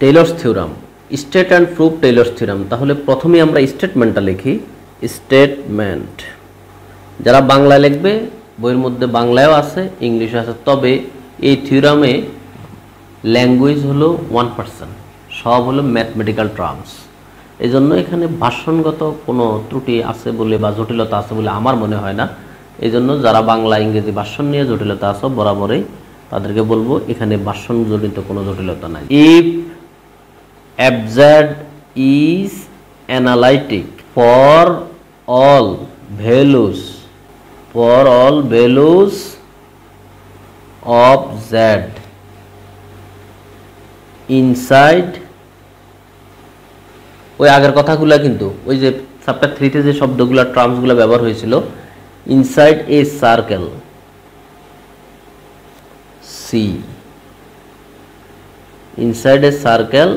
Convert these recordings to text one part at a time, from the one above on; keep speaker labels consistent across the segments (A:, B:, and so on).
A: Taylor's theorem, state and proof Taylor's theorem. তাহলে প্রথমে আমরা স্টেটমেন্টটা লিখি। স্টেটমেন্ট যারা বাংলায় লিখবে, বইয়ের মধ্যে বাংলায়ও আছে, ইংলিশে আছে, তবে এই থিওরামে ল্যাঙ্গুয়েজ হলো 1%, সব হলো ম্যাথমেটিক্যাল টার্মস। এই জন্য এখানে ভাষণগত কোনো ত্রুটি আছে বলে বা জটিলতা আছে বলে আমার মনে হয় না। এই জন্য যারা বাংলা ইংরেজি ভাষণ নিয়ে জটিলতা আছে বরাবরই তাদেরকে বলবো এখানে ভাষণজনিত কোনো জটিলতা নাই। If absurd is analytic for all values of z inside, ওই আগের কথাগুলো কিন্তু ওই যে চ্যাপ্টার 3 তে যে শব্দগুলো টার্মসগুলো ব্যবহার হয়েছিল, inside a circle C, inside a circle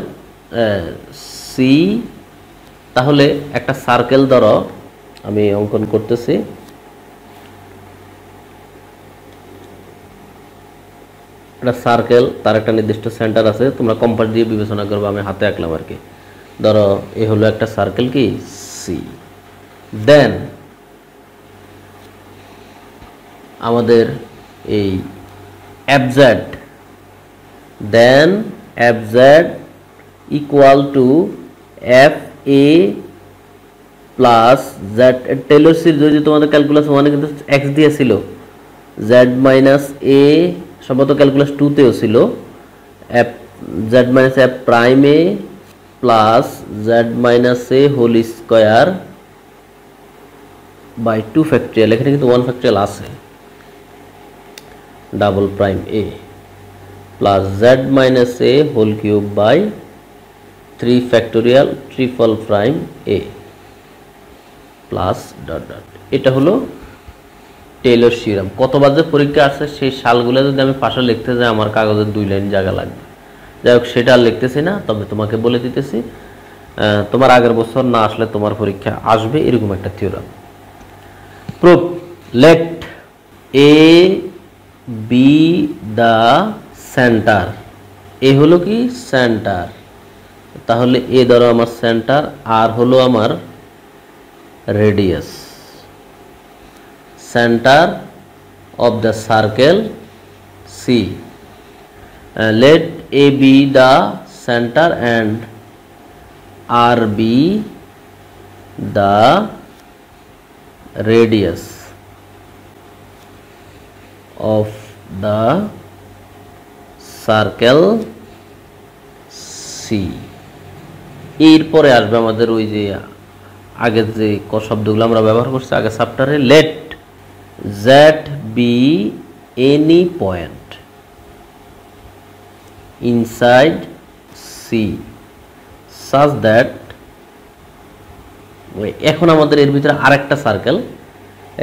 A: C. তাহলে একটা সার্কেল ধরো, আমি অঙ্কন করতেছি। একটা সার্কেল, তার একটা নির্দিষ্ট সেন্টার আছে, তোমরা কম্পাস দিয়ে বিবেচনা করবে, আমি হাতে আঁকলাম আর কি। ধরো এ হলো একটা সার্কেল কি সি। দেন আমাদের এই absurd, then absurd equal to F A plus Z. Taylor series যদি তোমাদের ক্যালকুলাস 1 কিন্তু এক্স দিয়েছিল, জেড মাইনাস এ সম্ভবত ক্যালকুলাস 2 তেও ছিল, F Z minus F prime A plus Z minus A whole square by 2 factorial. এখানে কিন্তু 1 ফ্যাক্টরিয়াল আছে, double prime A plus Z minus A whole cube by 3 factorial triple prime A plus dot dot. এটা হলো Taylor theorem. কতবার যে পরীক্ষা আসছে সেই সালগুলো যদি আমি পাশে লিখতে যাই আমার কাগজের 2 লাইন জায়গা লাগবে। যাই হোক, সেটা আর লিখতেছি না, তবে তোমাকে বলে দিতেছি তোমার আগের বছর না আসলে তোমার পরীক্ষা আসবে এরকম একটা theorem. Proof, let A B the centre. A হলো কি সেন্টার, তাহলে এ ধরো আমার সেন্টার, আর হলো আমার radius. Centre of the circle C. Let A B the centre and R be the radius of the circle C. এরপরে আসবে আমাদের ওই যে আগের যে শব্দগুলো আমরা ব্যবহার করছি আগের চ্যাপ্টারে, let Z be any point inside C such that. এখন আমাদের এর ভিতরে আরেকটা সার্কেল,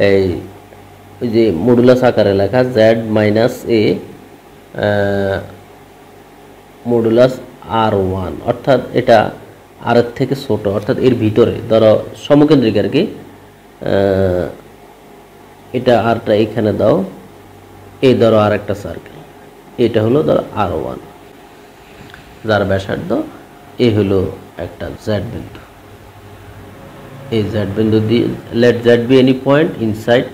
A: এই ওই যে মডুলাস আকারে লেখা জেড মাইনাস এ মডুলাস R1, অর্থাৎ এটা আর এর থেকে ছোট, অর্থাৎ এর ভিতরে ধরো সমকেন্দ্রিক আর কি। এটা আরটা এখানে দাও, এই ধরো আর একটা সার্কেল, এটা হলো ধরো R1 যার ব্যাসার্ধ এ হলো একটা জেড বিন্দু। এই জেড বিন্দু দিয়ে let Z be any point inside,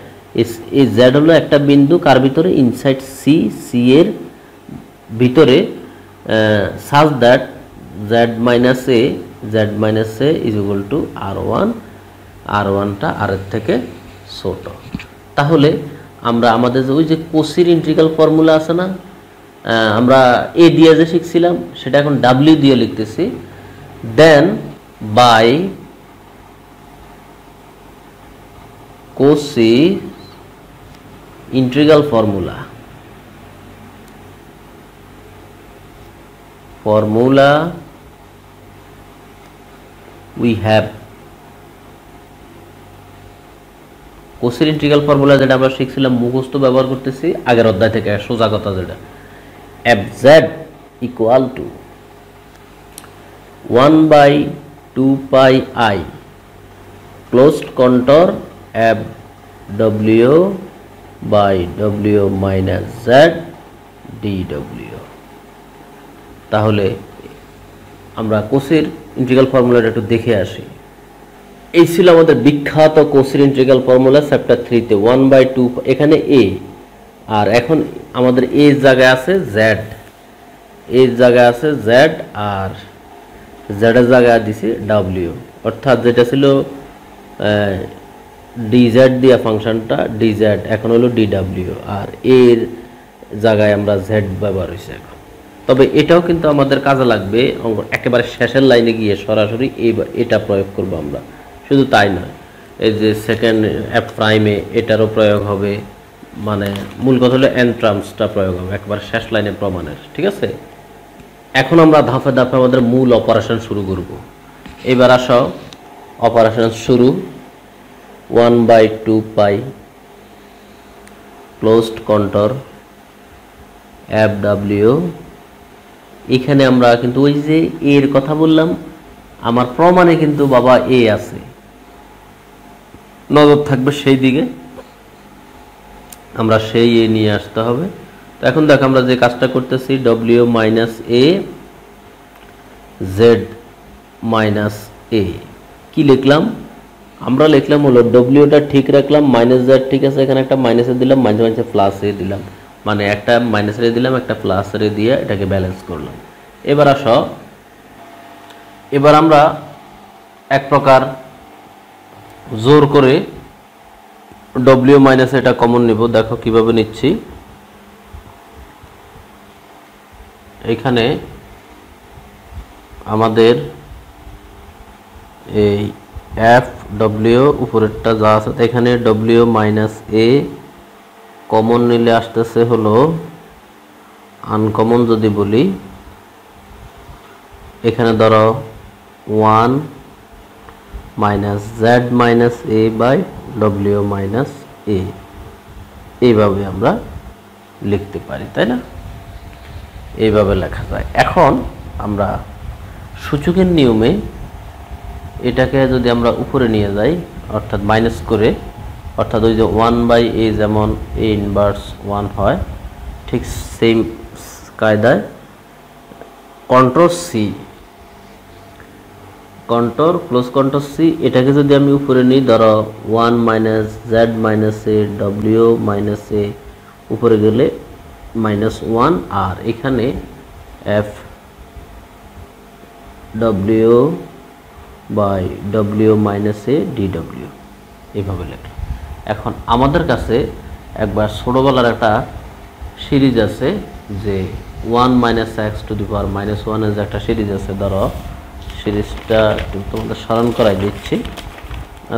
A: এই জেড হলো একটা বিন্দু কার ভিতরে, ইনসাইড সি, সি এর ভিতরে, such that Z minus A is equal two R1, R1টা আর এর থেকে ছোট। তাহলে আমরা আমাদের যে ওই যে কোসির ইন্টিগ্রাল ফর্মুলা আছে না, আমরা এ দিয়ে যে শিখছিলাম সেটা এখন ডাব্লিউ দিয়ে লিখতেছি। Then by Cauchy integral formula we have কোসের ইন্টিগ্রাল ফর্মুলা যেটা আমরা শিখছিলাম মুখস্থ ব্যবহার করতেছি আগের অধ্যায় থেকে, সোজা কথা যেটা fz equal to 1/2 pi i closed control f w by w minus z dw। তাহলে আমরা কোসের ইন্টিগ্রাল ফর্মুলাটা একটু দেখে আসি। এই ছিল আমাদের বিখ্যাত কোসের ইন্টিগ্রাল ফর্মুলা চ্যাপ্টার 3-তে 1/2 এখানে এ, আর এখন আমাদের এ জায়গায় আছে জেড, এর জায়গায় আছে জেড আর জেডের জায়গায় দিছি ডাব্লিউ, অর্থাৎ যেটা ছিল ডিজেড দিয়া ফাংশনটা ডিজেড এখন হলো ডিডাব্লিউ, আর এর জায়গায় আমরা জেড ব্যবহার হয়েছে এখন। তবে এটাও কিন্তু আমাদের কাজে লাগবে একেবারে শেষের লাইনে গিয়ে সরাসরি এটা প্রয়োগ করব আমরা। শুধু তাই নয়, এই যে সেকেন্ড এফ প্রাইমে এটারও প্রয়োগ হবে, মানে মূল কথা হলো এন টার্মসটা প্রয়োগ হবে একেবারে শেষ লাইনে প্রমাণের। ঠিক আছে, এখন আমরা ধাপে ধাপে আমাদের মূল অপারেশন শুরু করব। এবার আসো অপারেশন শুরু। 1/2 pi closed control F W. এখানে আমরা কিন্তু ওই যে এর কথা বললাম, আমার প্রমাণে কিন্তু বাবা এ আছে, নজর থাকবে সেই দিকে, আমরা সেই এ নিয়ে আসতে হবে। তো এখন দেখ আমরা যে কাজটা করতেছি W minus A Z minus A, কি লিখলাম আমরা? লিখলাম হলো ডব্লিউটা ঠিক রাখলাম, মাইনাস জেড ঠিক আছে, এখানে একটা মাইনাসে দিলাম, মাঝে মাঝে প্লাস এ দিলাম, মানে একটা মাইনাস এ দিলাম একটা প্লাস এ দিয়ে এটাকে ব্যালেন্স করলাম। এবার আসো, এবার আমরা এক প্রকার জোর করে ডব্লিউ মাইনাস এটা কমন নিব। দেখো কিভাবে নিচ্ছি, এখানে আমাদের এই এফ ডব্লিউ উপরেরটা যা আছে এখানে ডব্লিউ মাইনাস এ কমন নিলে আসতেছে হলো আনকমন যদি বলি, এখানে ধরো 1 minus Z minus A by W minus A, এইভাবে আমরা লিখতে পারি, তাই না? এইভাবে লেখা যায়। এখন আমরা সূচকের নিয়মে এটাকে যদি আমরা উপরে নিয়ে যাই, অর্থাৎ মাইনাস করে, অর্থাৎ ওই যে 1/a যেমন a ইনভার্স 1 হয়, ঠিক সেম কায়দায় control C, control close control C, এটাকে যদি আমি উপরে নিই, ধরো 1 minus Z minus A W minus A উপরে গেলে -1, আর এখানে F W by W minus A D W, এইভাবে লেখা। এখন আমাদের কাছে একবার ছোটোবেলার একটা সিরিজ আছে যে 1 মাইনাস এক্স টু দি পাওয়ার -1 এর যে একটা সিরিজ আছে, ধরো সিরিজটা তোমাদের স্মরণ করাই দিচ্ছি,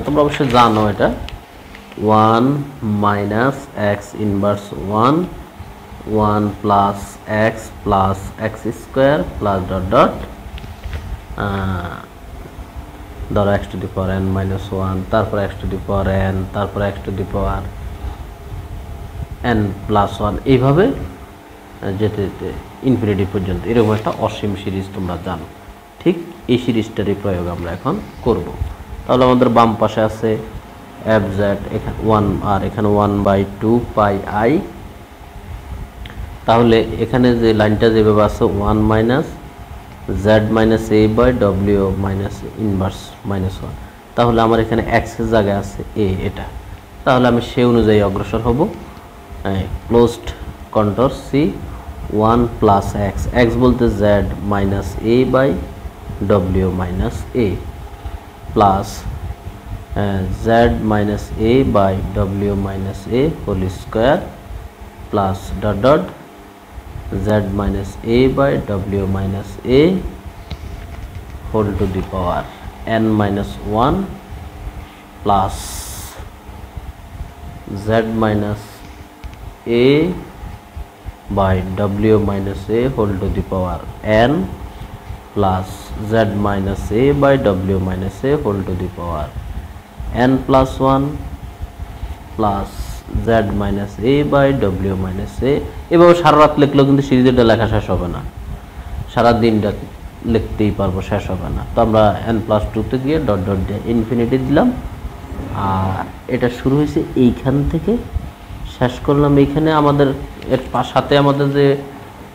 A: তোমরা অবশ্যই জানো এটা। 1 minus X inverse 1 plus X square plus dot dot ধরো X to the power n minus 1, তারপর X to the power n, তারপর X to the power n plus 1, এইভাবে যেতে যেতে ইনফিনিটি পর্যন্ত এরকম একটা অসীম সিরিজ তোমরা জানো। ঠিক এই সিরিজটারই প্রয়োগ আমরা এখন করব। তাহলে আমাদের বাম পাশে আছে এফ জেড এখানে 1 আর এখানে 1/2 পাই আই। তাহলে এখানে যে লাইনটা যেভাবে আছে 1 minus Z minus A by W minus inverse -1, তাহলে আমার এখানে এক্স এর জায়গায় আছে এ, এটা, তাহলে আমি সেই অনুযায়ী অগ্রসর হব। Closed control C 1 plus X, X বলতে Z minus A by W minus A plus Z minus A by W minus A whole square plus dot dot z minus a by w minus a whole to the power n minus 1 plus z minus a by w minus a whole to the power n plus z minus a by w minus a whole to the power n plus 1 plus z minus a by w minus a। এভাবে সারা রাত লিখলেও কিন্তু সিরিজটা লেখা শেষ হবে না, সারা দিনটা লিখতেই পারবো, শেষ হবে না। তো আমরা n+2 তে গিয়ে ডট ডট দিয়ে ইনফিনিটি দিলাম, আর এটা শুরু হয়েছে এইখান থেকে শেষ করলাম এইখানে। আমাদের এর সাথে আমাদের যে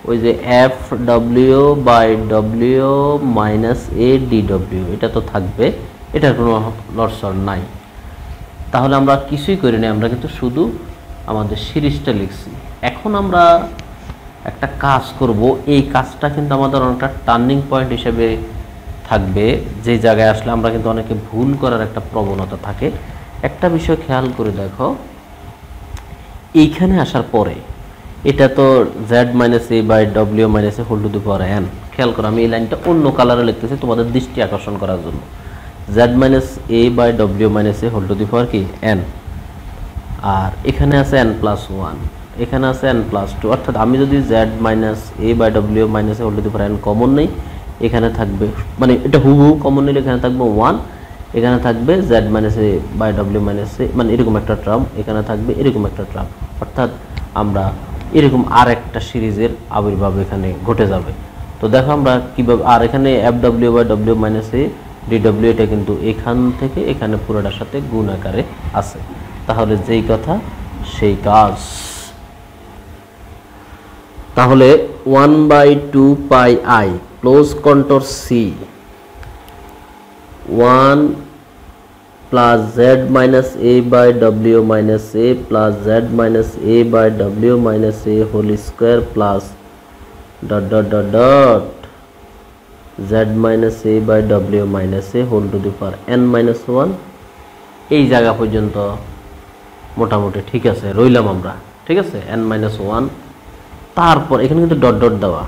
A: ওই যে F W by W minus A D W, এটা তো থাকবে, এটার কোনো লরসর নাই। তাহলে আমরা কিছুই করি না, আমরা কিন্তু শুধু আমাদের সিরিজটা লিখছি। এখন আমরা একটা কাজ করব, এই কাজটা কিন্তু আমাদের অনেকটা টার্নিং পয়েন্ট হিসেবে থাকবে, যে জায়গায় আসলে আমরা কিন্তু অনেকে ভুল করার একটা প্রবণতা থাকে। একটা বিষয় খেয়াল করে দেখো, এইখানে আসার পরে এটা তো Z minus A by W minus A whole to the power N. খেয়াল করো, আমি এই লাইনটা অন্য কালারে লিখতেছি তোমাদের দৃষ্টি আকর্ষণ করার জন্য। Z minus A by W minus A whole to the power কি এন, আর এখানে আছে এন প্লাস ওয়ান, এখানে আছে এন প্লাস টু। অর্থাৎ আমি যদি Z minus A by W minus A whole to the power N common নেই, এখানে থাকবে, মানে এটা হুবহু কমন নিলে এখানে থাকবে ওয়ান, এখানে থাকবে Z minus A by W minus A, মানে এরকম একটা টার্ম, এখানে থাকবে এরকম একটা টার্ম। অর্থাৎ আমরা এরকম আর একটা সিরিজের আবির্ভাব এখানে ঘটে যাবে। তো দেখো আমরা কীভাবে, আর এখানে F W by W minus A D W, এটা কিন্তু এখান থেকে এখানে পুরোটার সাথে গুণ আকারে আছে। তাহলে যেই কথা সেই কাজ। তাহলে 1/2 pi I close control C 1 plus Z minus A by W minus A plus Z minus A by W minus A whole square plus dot dot dot dot Z minus A by W minus A whole to the power N minus one. এই জায়গা পর্যন্ত মোটামুটি ঠিক আছে, রইলাম আমরা, ঠিক আছে, এন মাইনাস ওয়ান। তারপর এখানে কিন্তু ডট ডট দেওয়া,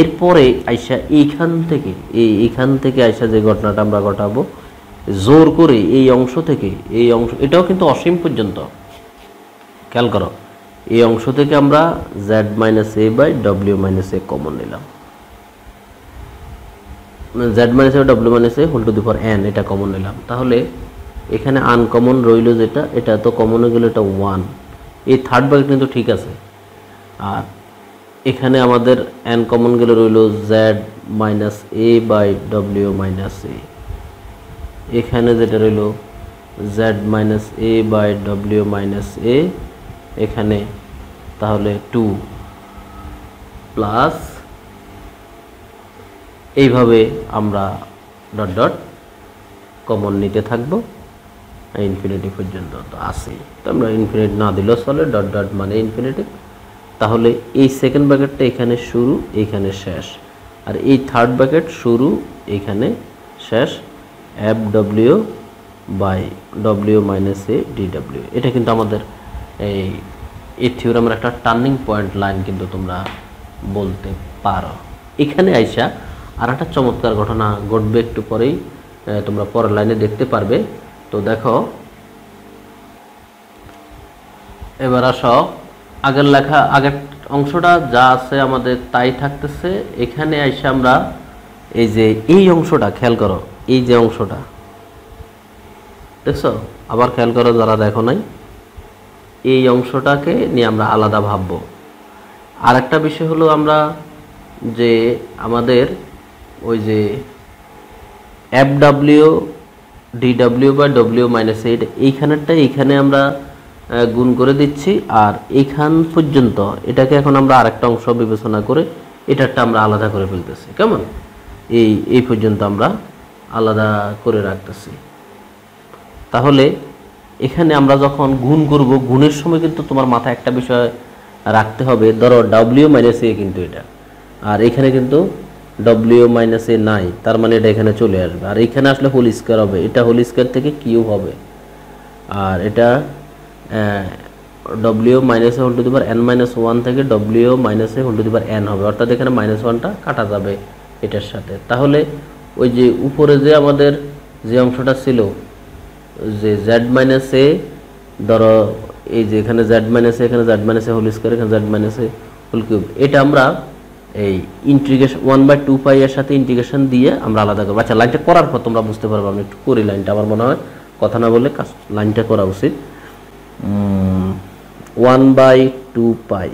A: এরপরে আইসা এইখান থেকে আইসা যে ঘটনাটা আমরা ঘটাবো, জোর করে এই অংশ থেকে এই অংশ, এটাও কিন্তু অসীম পর্যন্ত, খেয়াল করো, এই অংশ থেকে আমরা Z minus A by W minus A common নিলাম, Z minus A W minus A whole to the power N, এটা কমন নিলাম। তাহলে এখানে আনকমন রইল যেটা, এটা তো কমন হয়ে গেল, এটা ওয়ান। এই থার্ড ব্র্যাকেট কিন্তু ঠিক আছে। আর এখানে আমাদের এন কমন গেলে রইল Z minus A by W minus A, এখানে যেটা রইল Z minus A by W minus A, এখানে তাহলে টু প্লাস, এইভাবে আমরা ডট ডট কমন নিতে থাকবো ইনফিনিটি পর্যন্ত। তো আসি, তো আমরা ইনফিনিটি না দিলেও চলে, ডট ডট মানে ইনফিনিটি। তাহলে এই সেকেন্ড ব্র্যাকেটটা এখানে শুরু, এইখানে শেষ, আর এই থার্ড ব্র্যাকেট শুরু, এইখানে শেষ, F W by W minus A D W. এটা কিন্তু আমাদের এই থিওরামের একটা টার্নিং পয়েন্ট লাইন কিন্তু তোমরা বলতে পারো। এখানে আইসা আর একটা চমৎকার ঘটনা ঘটবে, একটু পরেই তোমরা পরের লাইনে দেখতে পারবে। তো দেখো, এবার আসো, আগের লেখা, আগের অংশটা যা আছে আমাদের তাই থাকতেছে। এখানে আইসা আমরা এই যে এই অংশটা খেয়াল করো, এই যে অংশটা দেখছো, আবার খেয়াল করো যারা দেখো নাই, এই অংশটাকে নিয়ে আমরা আলাদা ভাববো। আর একটা বিষয় হলো আমরা যে আমাদের ওই যে এফ ডাব্লিউ ডি ডাব্লিউ বা ডব্লিউ মাইনাস এইট, এইখানেরটা এইখানে আমরা গুণ করে দিচ্ছি, আর এইখান পর্যন্ত এটাকে এখন আমরা আরেকটা অংশ বিবেচনা করে এটারটা আমরা আলাদা করে ফেলতেছি। কেমন, এই পর্যন্ত আমরা আলাদা করে রাখতেছি। তাহলে এখানে আমরা যখন গুণ করব, গুণের সময় কিন্তু তোমার মাথায় একটা বিষয় রাখতে হবে, ধরো ডব্লিউ মাইনাস এ কিন্তু এটা, আর এখানে কিন্তু ডব্লিউ মাইনাস এ নাই, তার মানে এটা এখানে চলে আসবে, আর এখানে আসলে হোল স্কোয়ার হবে, এটা হোল স্কোয়ার থেকে কিউব হবে, আর এটা W minus A whole to the power N minus one থেকে W minus A whole to the power N হবে, অর্থাৎ এখানে মাইনাস ওয়ানটা কাটা যাবে এটার সাথে। তাহলে ওই যে উপরে যে আমাদের যে অংশটা ছিল যে জেড মাইনাস এ, ধরো এই যে এখানে জেড মাইনাস এ, এখানে Z minus A whole square, এখানে Z minus A whole cube, এটা আমরা এই ইন্টিগ্রেশন 1/2 পাই এর সাথে ইন্টিগ্রেশন দিয়ে আমরা আলাদা করবো। আচ্ছা, লাইনটা করার পর তোমরা বুঝতে পারবে, আমি একটু করি লাইনটা, আমার মনে হয় কথা না বললে লাইনটা করা উচিত। 1/2 pi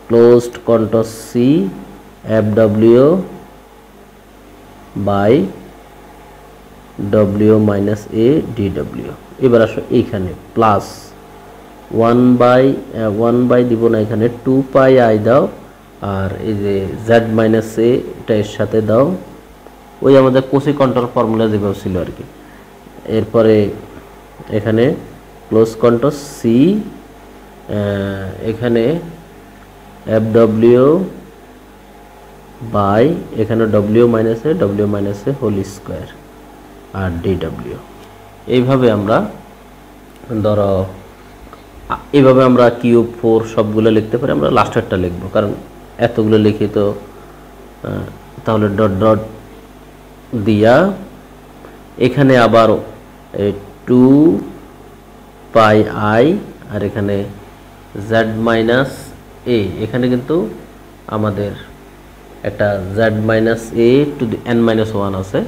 A: closed control C F W by W minus A D W. এবার আসো এইখানে প্লাস 1 বাই দিব না, এখানে 2 পাই আই দাও, আর এই যে জেড মাইনাস এ এটা এর সাথে দাও, ওই আমাদের কোসি কন্ট্রোল ফর্মুলা যেভাবে ছিল আর কি। এরপরে এখানে ক্লোজ কন্ট্রোল সি, এখানে এফ ডব্লিউ বাই এখানে W minus A whole square R D W. এইভাবে আমরা ধরো এইভাবে আমরা কিউব 4 সবগুলো লিখতে পারি। আমরা লাস্টেরটা লিখব, কারণ এতগুলো লিখি তো তাহলে ডট ডট দিয়া এখানে আবার 2 পাই আই আর এখানে জেড মাইনাস এ, এখানে কিন্তু আমাদের একটা Z minus A to the N minus 1 আছে,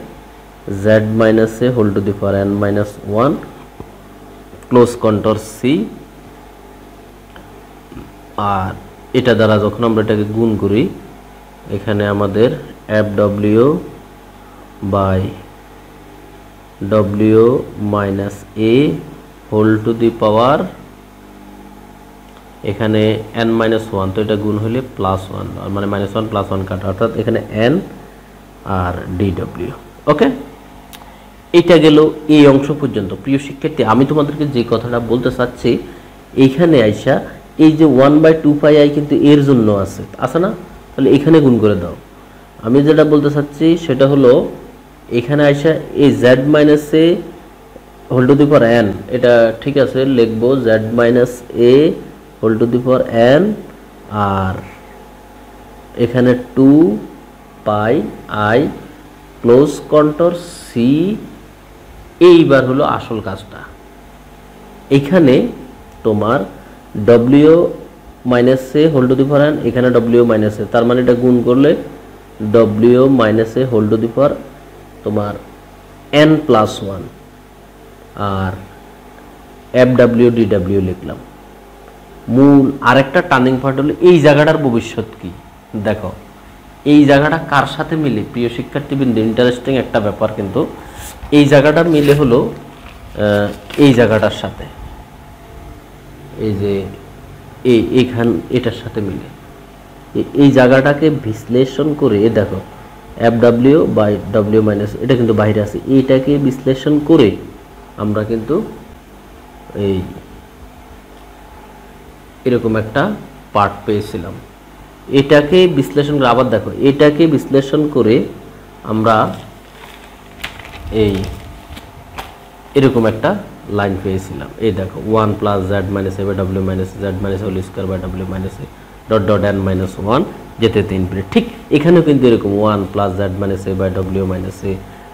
A: Z minus A whole to the power N minus 1 close control C. আর এটা দ্বারা যখন আমরা এটাকে গুণ করি, এখানে আমাদের F W by W minus A whole to the power এখানে এন মাইনাস 1, তো এটা গুণ হলে প্লাস 1, মানে মাইনাস 1 প্লাস 1 কাটা, অর্থাৎ এখানে এন আর ডি ডব্লিউ। ওকে, এটা গেল এই অংশ পর্যন্ত। প্রিয় শিক্ষার্থী, আমি তোমাদেরকে যে কথাটা বলতে চাচ্ছি, এইখানে আইসা এই যে 1/2 পাই আই কিন্তু এর জন্য আছে না, তাহলে এখানে গুণ করে দাও। আমি যেটা বলতে চাচ্ছি সেটা হলো এখানে আইসা এই Z minus A whole to the power N, এটা ঠিক আছে লিখবো Z minus A whole to the power N, আর এখানে 2 pi I close control C. এইবার হলো আসল কাজটা, এখানে তোমার W minus A whole to the power N, এখানে ডব্লিউ মাইনাস এ, তার মানে এটা গুণ করলে W minus A whole to the power তোমার এন প্লাস 1 আর এফ ডাব্লিউ ডি ডাব্লিউ লিখলাম। মূল আরেকটা টার্নিং পয়েন্ট হলো এই জায়গাটার ভবিষ্যৎ কি। দেখো এই জায়গাটা কার সাথে মিলে, প্রিয় শিক্ষার্থীবৃন্দ, ইন্টারেস্টিং একটা ব্যাপার, কিন্তু এই জায়গাটার মিলে হলো এই জায়গাটার সাথে, এই যে এইখান এটার সাথে মিলে এই জায়গাটাকে বিশ্লেষণ করে দেখো F W by W minus, এটা কিন্তু বাইরে আছে, এইটাকে বিশ্লেষণ করে আমরা কিন্তু এই এরকম একটা পার্ট পেয়েছিলাম। এটাকে বিশ্লেষণ করে আবার দেখো, এটাকে বিশ্লেষণ করে আমরা এই এরকম একটা লাইন পেয়েছিলাম। এই দেখো 1 plus Z minus A by W minus Z minus whole square by W minus A dot dot N minus 1 যেতে 3 পিরিয়ড। ঠিক এখানেও কিন্তু এরকম 1 plus Z minus A by W minus A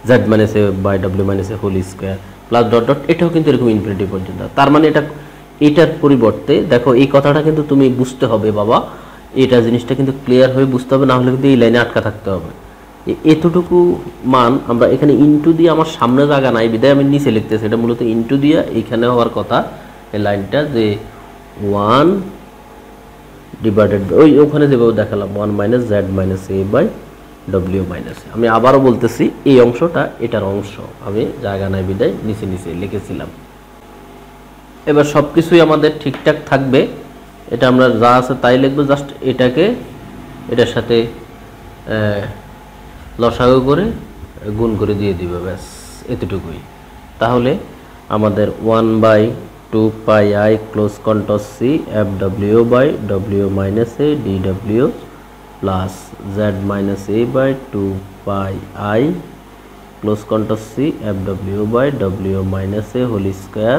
A: Z minus A by W minus A whole square plus dot dot, এটাও কিন্তু এরকম infinity পর্যন্ত। তার মানে এটার পরিবর্তে দেখো এই কথাটা কিন্তু তুমি বুঝতে হবে বাবা, এটা জিনিসটা কিন্তু ক্লিয়ার হয়ে বুঝতে হবে, না হলে কিন্তু এই লাইনে আটকা থাকতে হবে। এতটুকু মান আমরা এখানে ইনটু দিয়ে, আমার সামনে জায়গা নাই বিদায় আমি নিচে লিখতেছি, এটা মূলত ইনটু দিয়ে এইখানে হওয়ার কথা এই লাইনটা, যে 1 ডিভাইডেড ওই ওখানে যেভাবে দেখালাম 1 minus Z minus A by W minus A. আমি আবারও বলতেছি এই অংশটা এটার অংশ, আমি জায়গা নাই বিদায় নিচে নিচে লিখেছিলাম। এবার সব কিছুই আমাদের ঠিকঠাক থাকবে, এটা আমরা যা আছে তাই লিখবো, জাস্ট এটাকে এটার সাথে লসাগু করে গুণ করে দিয়ে দিবে, ব্যাস এতটুকুই। তাহলে আমাদের 1/2 pi I close control C F W by W minus A D W plus Z minus A by 2 pi I close control C F W by W minus A whole square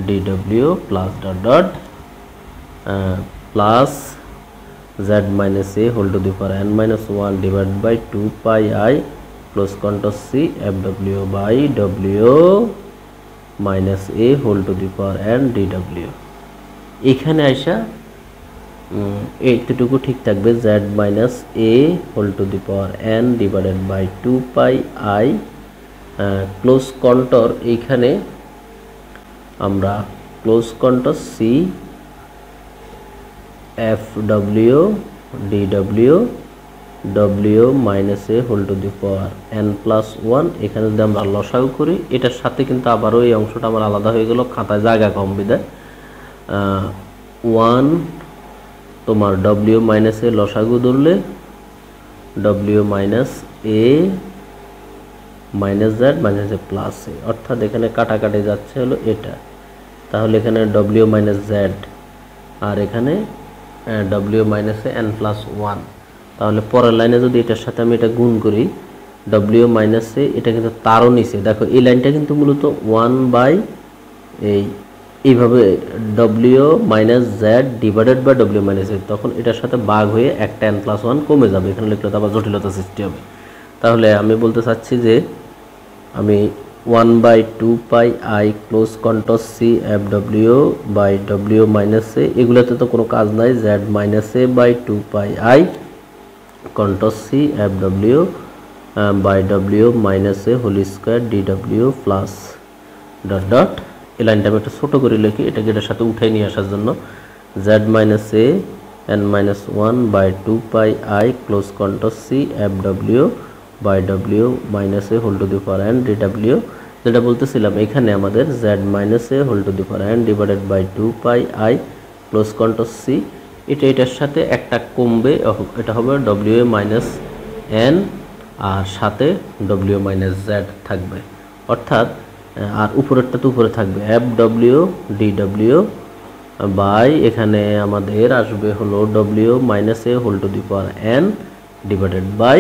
A: D W plus dot dot plus z minus a whole to the power n minus 1 divided by 2 pi I close contour c fw by w minus a whole to the power n dw। এখানে আইসা এইটুকু ঠিক থাকবে, z minus a whole to the power n divided by 2 pi I close contour, এইখানে আমরা close contour c fw dw w minus a whole to the power n plus 1, এখানে যদি আমরা লসাগু করি এটার সাথে কিন্তু আবারও এই অংশটা আমার আলাদা হয়ে গেল, খাতায় জায়গা কম বিদায় 1 তোমার ডব্লিউ মাইনাস এ লসাগু ধরলে W minus A minus Z minus A plus এ, অর্থাৎ এখানে কাটাকাটি যাচ্ছে হলো এটা, তাহলে এখানে ডব্লিউ মাইনাস জেড আর এখানে W minus A N plus 1। তাহলে পরের লাইনে যদি এটার সাথে আমি এটা গুণ করি ডব্লিউ মাইনাস এ, এটা কিন্তু তারও নিচে, দেখো এই লাইনটা কিন্তু মূলত 1 বাই এইভাবে W minus Z divided by W minus A, তখন এটার সাথে ভাগ হয়ে একটা এন প্লাস 1 কমে যাবে, এখানে লিখলে তো আবার জটিলতা সৃষ্টি হবে। তাহলে আমি বলতে চাচ্ছি যে আমি 1/2 pi I close control C F W by W minus A, এগুলোতে তো কোনো কাজ নাই, Z minus A by 2 pi I control C F W by W minus A whole square D W plus dot dot. এই লাইনটা আমি একটু ছোটো করে লিখি, এটাকে এটার সাথে উঠে নিয়ে আসার জন্য, Z minus A N minus 1/2 pi I close control C F W by W minus A whole to the power N D W, যেটা বলতেছিলাম এখানে আমাদের Z minus A whole to the power N divided by 2 pi I close control C, এটার সাথে একটা কমবে, এটা হবে ডব্লিউ এ মাইনাস এন আর সাথে ডব্লিউ মাইনাস জেড থাকবে, অর্থাৎ আর উপরেরটা তো উপরে থাকবে F W D W by এখানে আমাদের আসবে হলো W minus A whole to the power N divided by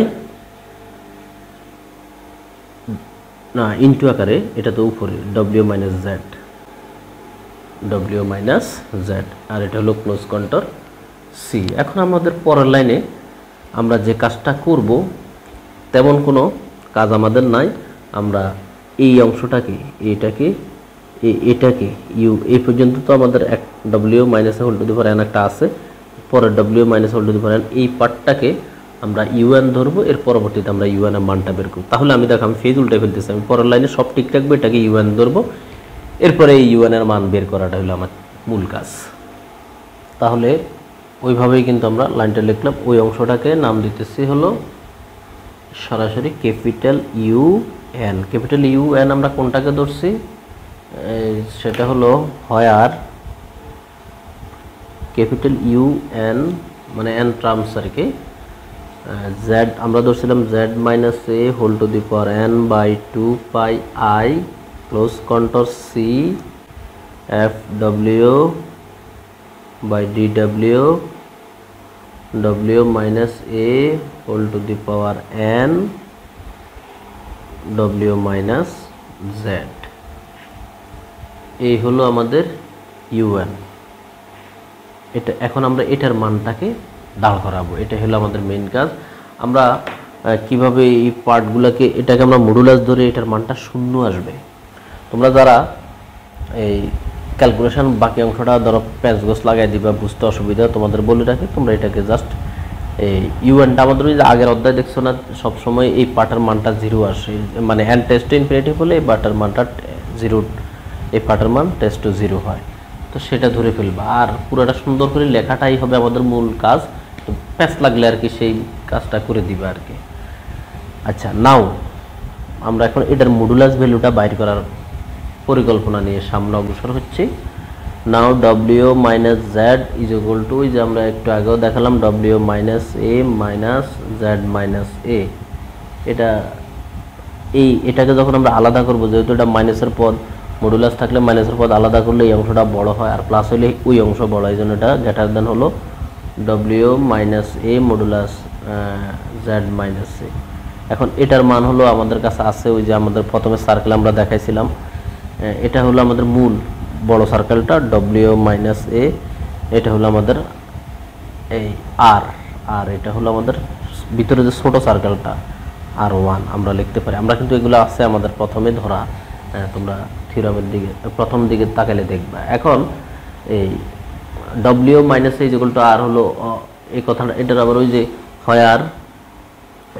A: না ইনটু আকারে, এটা তো উপরে W minus Z, W minus Z, আর এটা হলো ক্লোজ কন্ট্রোল সি। এখন আমাদের পরের লাইনে আমরা যে কাজটা করব তেমন কোনো কাজ আমাদের নাই, আমরা এই অংশটাকে এটাকে ইউ এই পর্যন্ত তো আমাদের এক W minus whole to the power N একটা আছে, পরের W minus whole to the power N এই পার্টটাকে আমরা ইউএন ধরবো, এর পরবর্তীতে আমরা ইউএন এর মানটা বের করব। তাহলে আমি দেখো আমি ফেজ উল্টে ফেলতেছি, আমি পরের লাইনে সব ঠিক রাখবো, এটাকে ইউএন ধরবো, এরপরে এই ইউএন এর মান বের করাটা হলো আমার মূল কাজ। তাহলে ওইভাবেই কিন্তু আমরা লাইনটা লিখলাম, ওই অংশটাকে নাম দিতেছি হলো সরাসরি capital U N. Capital U N আমরা কোনটাকে ধরছি, সেটা হলো হয় আর ক্যাপিটাল ইউ এন মানে এন টার্মস আর কি, জেড আমরা ধরছিলাম Z minus A whole to the power N by 2 pi I close control C F W by D W W minus A whole to the power N W minus Z, এই হলো আমাদের UN. এটা এখন আমরা এটার মানটাকে দাঁড় করাবো, এটা হলো আমাদের মেইন কাজ। আমরা কিভাবে এই পার্টগুলোকে এটাকে আমরা মডুলাস ধরে এটার মানটা 0 আসবে। তোমরা যারা এই ক্যালকুলেশন বাকি অংশটা ধরো প্যাঁচগোছ লাগাই দিবা, বুঝতে অসুবিধা, তোমাদের বলে রাখি তোমরা এটাকে জাস্ট এই ইউএনটা আমাদের ওই যে আগের অধ্যায় দেখছো না, সবসময় এই পার্টের মানটা 0 আসে, মানে এন টেস্ট টু ইনফিনিটিভ হলে এই পার্টের মানটা 0, এই পার্টের মান টেস্ট টু 0 হয়, তো সেটা ধরে ফেলবা। আর পুরোটা সুন্দর করে লেখাটাই হবে আমাদের মূল কাজ, তো প্যাঁচ লাগলে আর কি সেই কাজটা করে দিবা আর কি। আচ্ছা, নাও আমরা এখন এটার মডুলাস ভ্যালুটা বাইর করার পরিকল্পনা নিয়ে সামনে অগ্রসর হচ্ছি। Now W minus Z is equal to, যে আমরা একটু আগেও দেখালাম W minus A minus Z minus A, এটাকে যখন আমরা আলাদা করবো, যেহেতু এটা মাইনাসের পদ, মডুলাস থাকলে মাইনাসের পদ আলাদা করলে এই অংশটা বড় হয়, আর প্লাস হলে ওই অংশ বড় হয়, এই জন্য এটা গ্রেটার দেন হলো ডব্লিউ মাইনাস এ মডুলাস জেড মাইনাস এ। এখন এটার মান হলো আমাদের কাছে আছে ওই যে আমাদের প্রথমে সার্কেল আমরা দেখাইছিলাম, এটা হলো আমাদের মূল বড় সার্কেলটা ডব্লিউ মাইনাস এ, এটা হলো আমাদের এই আর এটা হলো আমাদের ভিতরে যে ছোট সার্কেলটা R1 আমরা লিখতে পারি। আমরা কিন্তু এগুলো আছে আমাদের প্রথমে ধরা, তোমরা থিওরামের দিকে প্রথম দিকে তাকালে দেখবা। এখন এই W minus is equal to আর হলো এই কথাটা, এটার আবার ওই যে হয় আর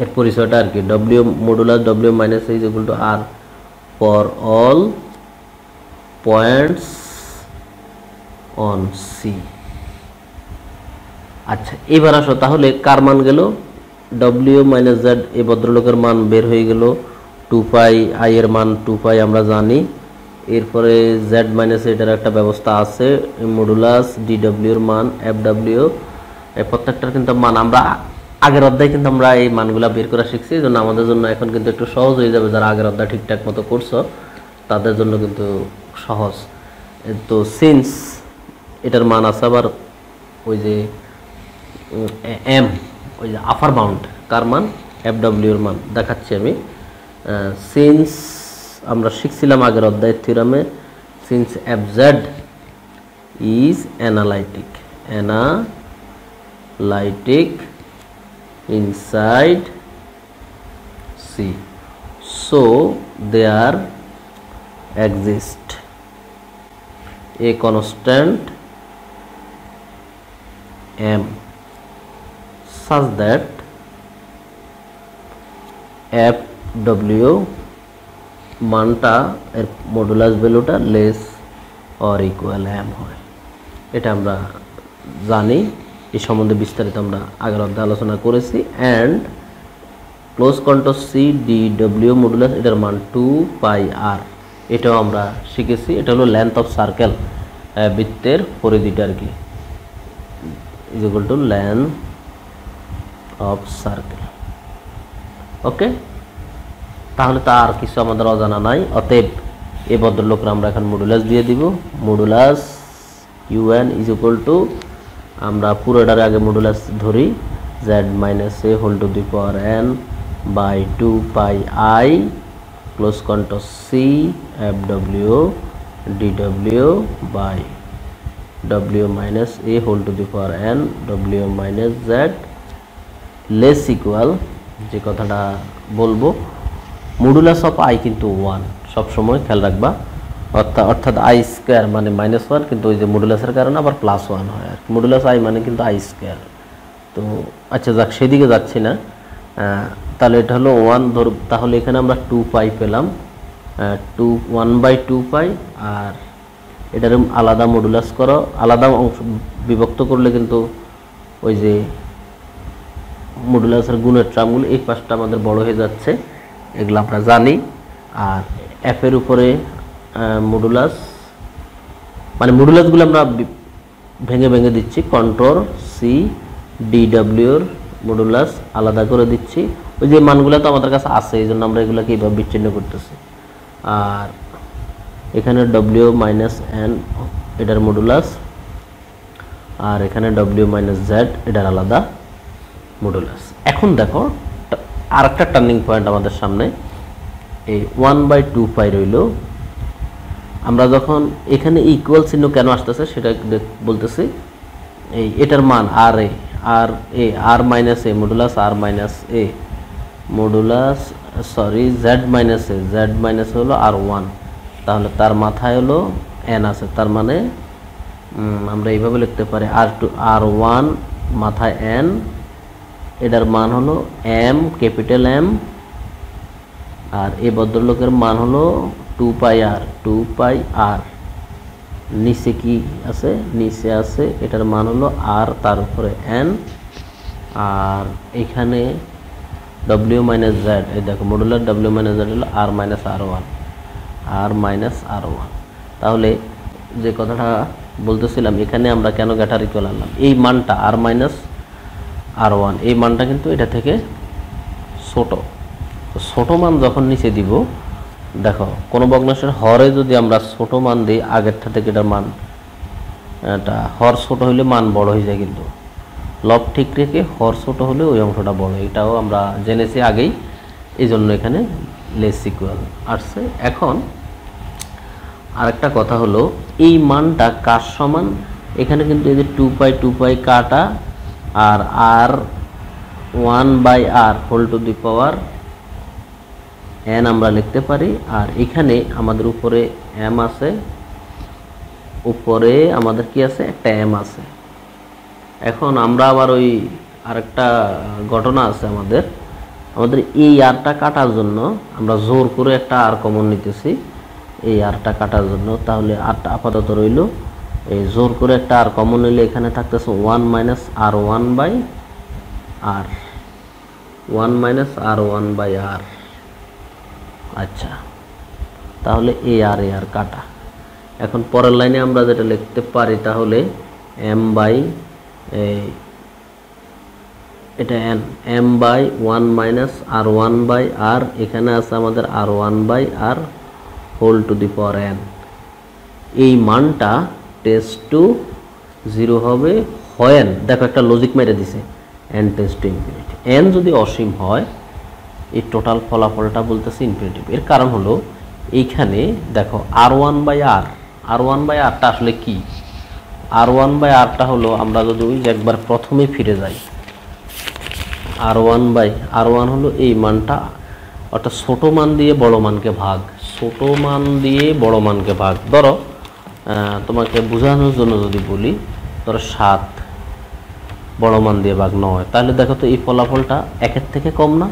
A: এর পরিচয়টা আর কি, W modulus W minus is equal to R for all points on C. আচ্ছা, এবার আসো তাহলে কার মান গেল, ডব্লিউ মাইনাস জেড, এই ভদ্রলোকের মান বের হয়ে গেল 2 পাই, আই এর মান 2 পাই আমরা জানি, এরপরে জেড মাইনাস এটার একটা ব্যবস্থা আছে, মডুলাস ডিডব্লিউ এর মান এফডব্লিউ, এই প্রত্যেকটার কিন্তু মান আমরা আগের অধ্যায়ে কিন্তু আমরা এই মানগুলা বের করা শিখছি, এই জন্য আমাদের জন্য এখন কিন্তু একটু সহজ হয়ে যাবে। যারা আগের অধ্যায় ঠিকঠাক মতো করছো তাদের জন্য কিন্তু সহজ। তো সিন্স এটার মান আছে আবার ওই যে এম, ওই যে আপার বাউন্ড কার মান, এফডব্লিউ এর মান দেখাচ্ছি আমি। সিন্স আমরা শিখছিলাম আগের অধ্যায়ের থিওরামে, since F Z is analytic inside C, so there exists a constant M such that FW মানটা এর মডুলাস ভ্যালুটা লেস অর ইকুয়াল M হয়। এটা আমরা জানি, এই সম্বন্ধে বিস্তারিত আমরা আগের অধ্যায়ে আলোচনা করেছি। And close control C D W modulus এটার মান 2πr, এটাও আমরা শিখেছি। এটা হলো লেন্থ অফ সার্কেল, বৃত্তের পরিধিটা আর কি, is equal to length of circle. Okay, তাহলে তো আর কিছু আমাদের অজানা নাই। অতএব এই ভদ্রলোকরা আমরা এখন মডুলাস দিয়ে দিব। Modulus UN is equal to, আমরা পুরোটার আগে মডুলাস ধরি, Z minus A whole to the power N by 2πi close control C F W DW by W minus A whole to the power N W minus Z less equal, যে কথাটা বলবো modulus of I কিন্তু 1 সবসময় খেয়াল রাখবা, অর্থাৎ I square মানে -1, কিন্তু ওই যে মডুলাসের কারণে আবার +1 হয় আর মডুলাস আই মানে কিন্তু আই স্কোয়ার। তো আচ্ছা যাক, সেদিকে যাচ্ছি না। তাহলে এটা হলো 1 ধর, তাহলে এখানে আমরা 2π পেলাম, 1/2π, আর এটার আলাদা মডুলাস করো, আলাদা অংশ বিভক্ত করলে কিন্তু ওই যে মডুলাসের গুণের টার্মগুলো এই পাশটা আমাদের বড় হয়ে যাচ্ছে, এগুলো আমরা জানি। আর এফ এর উপরে মডুলাস, মানে মডুলাসগুলো আমরা ভেঙে ভেঙে দিচ্ছি, কন্ট্রোল সি ডিডব্লিউর মডুলাস আলাদা করে দিচ্ছি। ওই যে মানগুলো তো আমাদের কাছে আছে, এই জন্য আমরা এগুলোকে এইভাবে বিচ্ছিন্ন করতেছি। আর এখানে ডব্লিউ মাইনাস এন এটার মডুলাস, আর এখানে ডব্লিউ মাইনাস জেড এটার আলাদা মডুলাস। এখন দেখো আর একটা টার্নিং পয়েন্ট আমাদের সামনে, এই 1/2π রইল। আমরা যখন এখানে ইকুয়াল চিহ্ন কেন আসতেছে সেটা বলতেছি। এই এটার মান আর মাইনাস এ মডুলাস আর মাইনাস এ মডুলাস জেড মাইনাস হলো আর1, তাহলে তার মাথায় হলো এন আছে, তার মানে আমরা এইভাবে লিখতে পারি আর1 মাথায় এন, এটার মান হলো এম, ক্যাপিটাল এম, আর এই ভদ্রলোকের মান হলো 2πr। নিচে কি আছে, নিচে আছে এটার মান হলো আর, তার উপরে এন, আর এখানে ডব্লিউ মাইনাস জেড, এই দেখো মডুলার ডব্লিউ মাইনাস জেড হলো আর মাইনাস আর ওয়ান। তাহলে যে কথাটা বলতেছিলাম, এখানে আমরা কেন গ্যাটারি চলে আনলাম, এই মানটা আর1, এই মানটা কিন্তু এটা থেকে ছোট। ছোট মান যখন নিচে দিব, দেখো কোনো ভগ্নাংশের হরে যদি আমরা ছোট মান দিই, আগেরটা থেকে এটার মান, এটা হর ছোট হলে মান বড় হয়ে যায়, কিন্তু লব ঠিক রেখে হর ছোট হলে ওই অংশটা বড়, এটাও আমরা জেনেছি আগেই, এই জন্য এখানে লেস ইকুয়াল আসছে। এখন আরেকটা কথা হলো, এই মানটা কার সমান, এখানে কিন্তু এই যে 2π কাটা, আর আর 1/r whole to the power N আমরা লিখতে পারি। আর এখানে আমাদের উপরে এম আছে, উপরে আমাদের কি আছে, একটা এম আছে। এখন আমরা আবার ওই আরেকটা ঘটনা আছে আমাদের এই আরটা কাটার জন্য আমরা জোর করে একটা আর কমন নিতেছি, এই আরটা কাটার জন্য। তাহলে আরটা আপাতত রইল, এই জোর করে একটা আর কমন নিলে এখানে থাকতেছে 1 মাইনাস আর1/r। আচ্ছা, তাহলে এ আর কাটা। এখন পরের লাইনে আমরা যেটা লিখতে পারি তাহলে m বাই এটা m by 1 minus r1 by r, এখানে আছে আমাদের r1 by r whole to the power n। এই মানটা টেন্ডস টু 0 হবে হয়, দেখো একটা লজিক মেরে দিছে, n tends to infinity. n যদি অসীম হয় এই টোটাল ফলাফলটা বলতেছে ইনফিনিটিভ। এর কারণ হলো এইখানে দেখো r1 বাই rটা আসলে কি? r1 বাই rটা হলো, আমরা যদি ওই যে একবার প্রথমে ফিরে যাই, r1 হলো এই মানটা, অর্থাৎ ছোট মান দিয়ে বড় মানকে ভাগ, ছোট মান দিয়ে বড় মানকে ভাগ। ধরো তোমাকে বোঝানোর জন্য যদি বলি, ধরো 7 বড় মান দিয়ে ভাগ 9, তাহলে দেখো তো এই ফলাফলটা 1-এর থেকে কম না?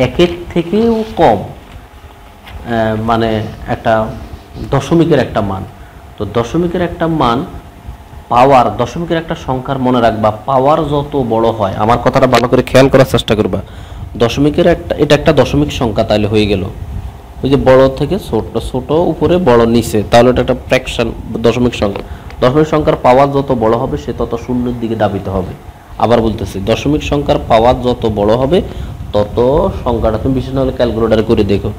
A: 1-এর থেকেও কম, মানে একটা দশমিকের একটা মান। তো দশমিকের একটা মান পাওয়ার, দশমিকের একটা সংখ্যার মনে রাখবা, পাওয়ার যত বড় হয়, আমার কথাটা ভালো করে খেয়াল করার চেষ্টা করবা, দশমিকের এটা একটা দশমিক সংখ্যা, তাহলে হয়ে গেল ওই যে বড় থেকে ছোট, ছোট উপরে বড় নিচে, তাহলে এটা একটা ফ্র্যাকশন, দশমিক সংখ্যা। দশমিক সংখ্যার পাওয়ার যত বড় হবে সে তত শূন্যের দিকে ধাবিত হবে। আবার বলতেছি, দশমিক সংখ্যার পাওয়ার যত বড় হবে তত সংখ্যাটা, তুমি বিশেষ হলে ক্যালকুলেটার করে দেখো,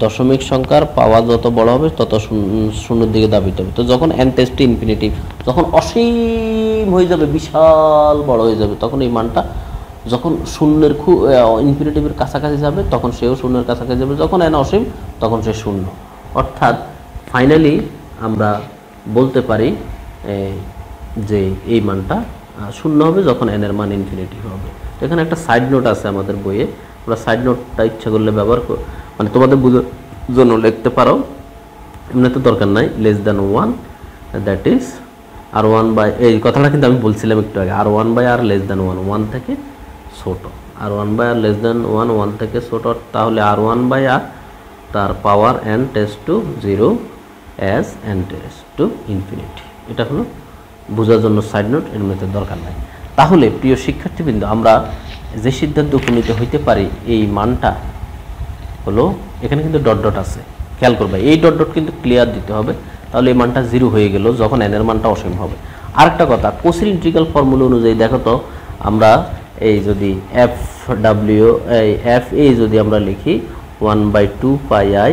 A: দশমিক সংখ্যার পাওয়ার যত বড় হবে তত শূন্যের দিকে ধাবিত হবে। তো যখন n টেন্ডস টু ইনফিনিটি, যখন অসীম হয়ে যাবে, বিশাল বড় হয়ে যাবে, তখন এই মানটা যখন শূন্যের ইনফিনিটিভের কাছাকাছি যাবে তখন সেও শূন্যের কাছাকাছি যাবে, যখন n অসীম তখন সে শূন্য। অর্থাৎ ফাইনালি আমরা বলতে পারি যে এই মানটা শূন্য হবে যখন n এর মান ইনফিনিটি হবে। এখানে একটা সাইড নোট আছে আমাদের বইয়ে, আমরা সাইড নোটটা ইচ্ছা করলে ব্যবহার মানে তোমাদের বোঝার জন্য লিখতে পারো, এমনি তো দরকার নাই। Less than 1, that is r1 by, এই কথাটা কিন্তু আমি বলছিলাম একটু আগে, r1 by r less than 1, 1 থেকে ছোট, r1 by r less than 1, 1 থেকে ছোট, তাহলে r1 বাই r তার পাওয়ার n tends to 0 as n tends to infinity. এটা হলো বোঝার জন্য সাইড নোট, এর মধ্যে দরকার নাই। তাহলে প্রিয় শিক্ষার্থীবৃন্দ, আমরা যে সিদ্ধান্ত উপনীত হইতে পারি এই মানটা হলো, এখানে কিন্তু ডট ডট আছে, খেয়াল করবে এই ডট ডট কিন্তু ক্লিয়ার দিতে হবে, তাহলে এই মানটা 0 হয়ে গেল যখন n এর মানটা অসীম হবে। আরেকটা কথা, কোসের ইন্টিগ্রাল ফর্মুলা অনুযায়ী দেখো তো, আমরা এই যদি f a যদি আমরা লিখি 1/2 pi i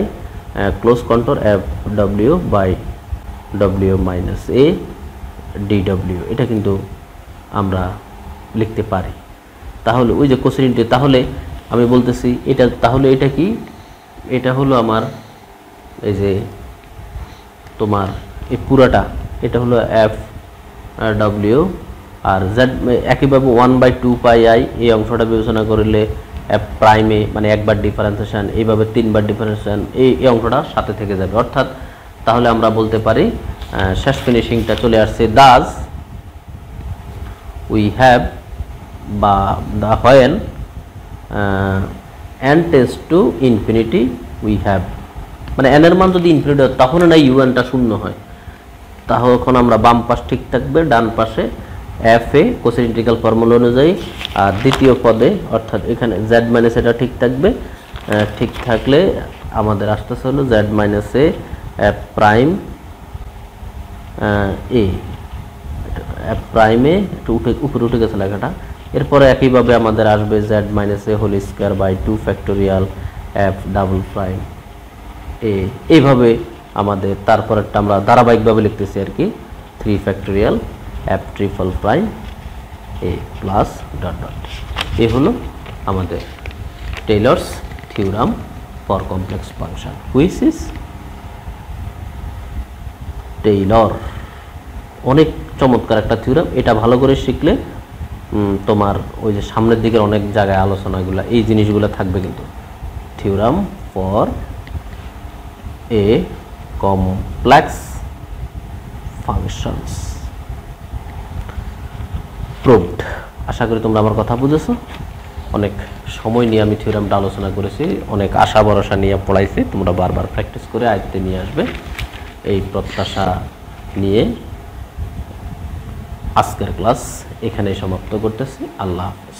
A: close control f w by w minus a dw, এটা কিন্তু আমরা লিখতে পারি। তাহলে ওই যে কোসের ইন্টিগ্রাল, তাহলে আমি বলতেছি এটা, তাহলে এটা কি? এটা হলো আমার এই যে তোমার এই পুরাটা, এটা হলো এফ ডব্লিউ আর জেড, একইভাবে 1/2 পাই আই, এই অংশটা বিবেচনা করলে এফ প্রাইমে, মানে একবার ডিফারেন্সিয়েশন, এইভাবে 3বার ডিফারেন্সিয়েশন, এই অংশটা সাথে থেকে যাবে। অর্থাৎ তাহলে আমরা বলতে পারি শেষ ফিনিশিংটা চলে আসছে, দাস উই হ্যাভ বা the when n tends to infinity we have, মানে n এর মান যদি ইনফিনিটি হয় তখন না un টা শূন্য হয়, তখন আমরা বাম পাশ ঠিক থাকবে, ডান পাশে f a কোসের ইন্টিগ্রাল ফর্মুলা অনুযায়ী, আর দ্বিতীয় পদে অর্থাৎ এখানে z মাইনাস এটা ঠিক থাকবে, ঠিক থাকলে আমাদের আসতেছে হলো z minus a f prime a, f প্রাইমে একটু উপরে উঠে গেছে লেখাটা। এরপরে একইভাবে আমাদের আসবে z minus a whole square by 2 factorial f double prime a, এইভাবে আমাদের তারপরেরটা আমরা ধারাবাহিকভাবে লিখতেছি আর কি, 3 factorial f triple prime a plus dot dot. এই হলো আমাদের Taylor's theorem for complex function, which is Taylor. অনেক চমৎকার একটা থিওরাম, এটা ভালো করে শিখলে তোমার ওই যে সামনের দিকের অনেক জায়গায় আলোচনাগুলো এই জিনিসগুলো থাকবে। কিন্তু theorem for a complex functions proved. আশা করি তোমরা আমার কথা বুঝেছো। অনেক সময় নিয়ে আমি থিওরামটা আলোচনা করেছি, অনেক আশা ভরসা নিয়ে পড়াইছি, তোমরা বারবার প্র্যাকটিস করে আয়ত্তে নিয়ে আসবে, এই প্রত্যাশা নিয়ে আজকের ক্লাস এখানেই সমাপ্ত করতেছি। আল্লাহ হাফেজ।